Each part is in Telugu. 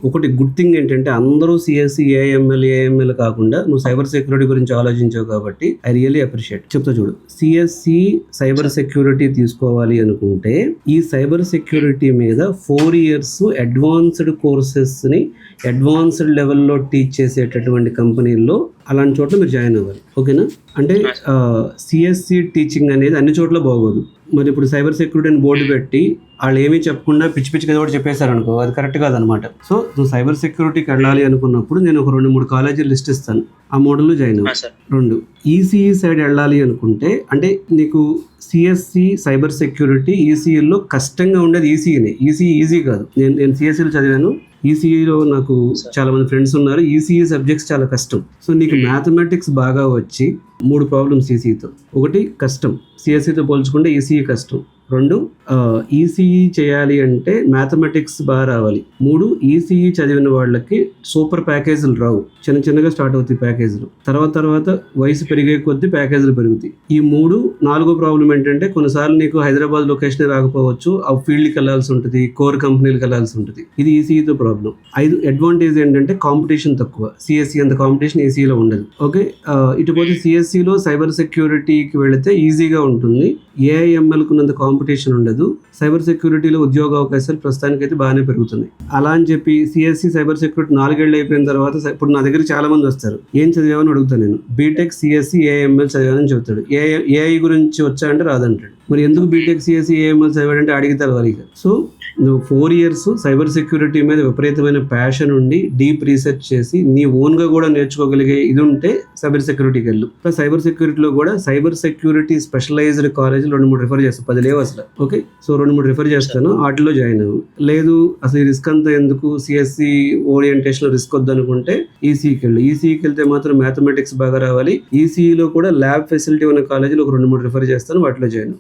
ఒకటి గుడ్ థింగ్ ఏంటంటే అందరూ సిఎస్సి ఏఎంఎల్ కాకుండా నువ్వు సైబర్ సెక్యూరిటీ గురించి ఆలోచించావు కాబట్టి ఐ రియల్లీ అప్రిషియేట్. చెప్తా చూడు, సిఎస్సి సైబర్ సెక్యూరిటీ తీసుకోవాలి అనుకుంటే ఈ సైబర్ సెక్యూరిటీ మీద 4 years అడ్వాన్స్డ్ కోర్సెస్ని అడ్వాన్స్డ్ లెవెల్లో టీచ్ చేసేటటువంటి కంపెనీల్లో అలాంటి చోట్ల మీరు జాయిన్ అవ్వాలి. ఓకేనా? అంటే సిఎస్సి టీచింగ్ అనేది అన్ని చోట్ల బాగోదు. మరి ఇప్పుడు సైబర్ సెక్యూరిటీ అని బోర్డు పెట్టి వాళ్ళు ఏమీ చెప్పకుండా పిచ్చి పిచ్చిగా కూడా చెప్పేశారు అనుకో, అది కరెక్ట్ కాదనమాట. సో నువ్వు సైబర్ సెక్యూరిటీకి వెళ్ళాలి అనుకున్నప్పుడు నేను ఒక 2-3 కాలేజీలు లిస్ట్ ఇస్తాను, ఆ మోడల్లో జాయిన్ అవ్వు. 2 ఈసీఈ సైడ్ వెళ్ళాలి అనుకుంటే, అంటే నీకు సిఎస్సి సైబర్ సెక్యూరిటీ ఈసీఈలో కష్టంగా ఉండేది ఈసీఈనే. ఈసీఈ ఈజీ కాదు. నేను సిఎస్సిలో చదివాను, ఈసీఈలో నాకు చాలా మంది ఫ్రెండ్స్ ఉన్నారు. ఈసీఈ సబ్జెక్ట్స్ చాలా కష్టం. సో నీకు మ్యాథమెటిక్స్ బాగా వచ్చి 3 ప్రాబ్లమ్స్ ఈసీఈతో. ఒకటి కష్టం, సిఎస్సితో పోల్చుకుంటే ఈసీఈ కష్టం. 2 ఈసీఈ చేయాలి అంటే మ్యాథమెటిక్స్ బాగా రావాలి. 3 ఈసీఈ చదివిన వాళ్ళకి సూపర్ ప్యాకేజీలు రావు, చిన్నగా స్టార్ట్ అవుతాయి ప్యాకేజీలు. తర్వాత వయసు పెరిగే కొద్దీ ప్యాకేజీలు పెరుగుతాయి. ఈ 4 ప్రాబ్లం ఏంటంటే కొన్నిసార్లు నీకు హైదరాబాద్ లొకేషన్ రాకపోవచ్చు, ఆ ఫీల్డ్కి వెళ్ళాల్సి ఉంటుంది, కోర్ కంపెనీలకు వెళ్ళాల్సి ఉంటుంది. ఇది ఈసీఈతో ప్రాబ్లం. 5 అడ్వాంటేజ్ ఏంటంటే కాంపిటీషన్ తక్కువ. సిఎస్సి అంత కాంపిటీషన్ ఈసీఈలో ఉండదు. ఓకే, ఇటుపోతే సిఎస్సిలో సైబర్ సెక్యూరిటీకి వెళితే ఈజీగా ఉంటుంది. ఏఐఎంఎల్కు ఉన్నంత కాంపిటీషన్ ఉండదు. సైబర్ సెక్యూరిటీలో ఉద్యోగ అవకాశాలు ప్రస్తుతానికైతే బాగానే పెరుగుతున్నాయి. అలా అని చెప్పి సిఎస్సి సైబర్ సెక్యూరిటీ 4 ఏళ్ళు అయిపోయిన తర్వాత ఇప్పుడు నా దగ్గర చాలా మంది వస్తారు, ఏం చదివామని అడుగుతాను నేను. బీటెక్ సిఎస్సి ఏఐఎంఎల్ చదివానని చెబుతాడు. ఏఐ గురించి వచ్చా అంటే రాదంటాడు. మరి ఎందుకు బీటెక్ సిఎస్సి ఏఐఎంఎల్ చదివాడంటే అడిగితే వారికి. సో నువ్వు 4 years సైబర్ సెక్యూరిటీ మీద విపరీతమైన ప్యాషన్ ఉండి డీప్ రీసెర్చ్ చేసి నీ ఓన్గా కూడా నేర్చుకోగలిగే ఇది ఉంటే సైబర్ సెక్యూరిటీకి వెళ్ళు. ప్లస్ సైబర్ సెక్యూరిటీలో కూడా సైబర్ సెక్యూరిటీ స్పెషలైజ్డ్ కాలేజీలు 2-3 రిఫర్ చేస్తాను. 10 లేవు అసలు. ఓకే, సో 2-3 రిఫర్ చేస్తాను, వాటిలో జాయిన్ అవ్వు. లేదు అసలు ఈ రిస్క్ అంతా ఎందుకు, సిఎస్సి ఓరియంటేషన్ రిస్క్ వద్దు అనుకుంటే ఈసీకి వెళ్ళు. ఈసీకి వెళ్తే మాత్రం మ్యాథమెటిక్స్ బాగా రావాలి. ఈసీఈలో కూడా ల్యాబ్ ఫెసిలిటీ ఉన్న కాలేజీలు ఒక 2-3 రిఫర్ చేస్తాను, వాటిలో జాయిన్.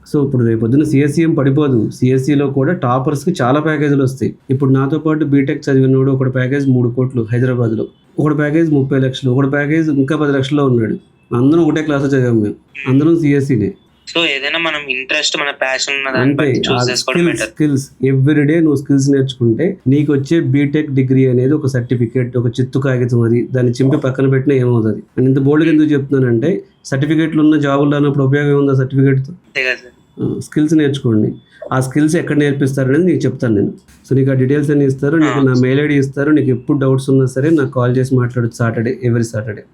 సో ఇప్పుడు రేపు పొద్దున్న సిఎస్సి ఏం పడిపోదు. సిఎస్సిలో కూడా టాపర్స్కి చాలా ప్యాకేజీలు వస్తాయి. ఇప్పుడు నాతో పాటు బీటెక్ చదివినోడు ఒకటి ప్యాకేజ్ 3 కోట్లు హైదరాబాద్లో, ఒకటి ప్యాకేజ్ 30 లక్షలు, ఒకటి ప్యాకేజ్ ఇంకా 10 లక్షల్లో ఉన్నాడు. అందరం ఒకటే క్లాస్లో చదివాము మేము, అందరం సిఎస్సినే. సో ఏదైనా మనం ఇంట్రెస్ట్, మన ప్యాషన్ ఉన్న దాన్ని బట్టి చూస్ చేసుకోవడం బెటర్. స్కిల్స్ ఎవ్రీడే నువ్వు స్కిల్స్ నేర్చుకుంటే నీకు వచ్చే బీటెక్ డిగ్రీ అనేది ఒక సర్టిఫికేట్, ఒక చిత్తు కాగితం. అది దాన్ని చింపి పక్కన పెట్టినా ఏమవుతుంది. నేను ఇంత బోల్డ్గా ఎందుకు చెప్తున్నానంటే సర్టిఫికేట్లు ఉన్న జాబులు అన్నప్పుడు ఉపయోగం ఏముంది ఆ సర్టిఫికేట్తో? స్కిల్స్ నేర్చుకోండి. ఆ స్కిల్స్ ఎక్కడ నేర్పిస్తారు అనేది నీకు చెప్తాను నేను. సో నీకు ఆ డీటెయిల్స్ అన్ని ఇస్తారు, నీకు నా మెయిల్ ఐడి ఇస్తారు. నీకు ఎప్పుడు డౌట్స్ ఉన్నా సరే నాకు కాల్ చేసి మాట్లాడచ్చు. Every Saturday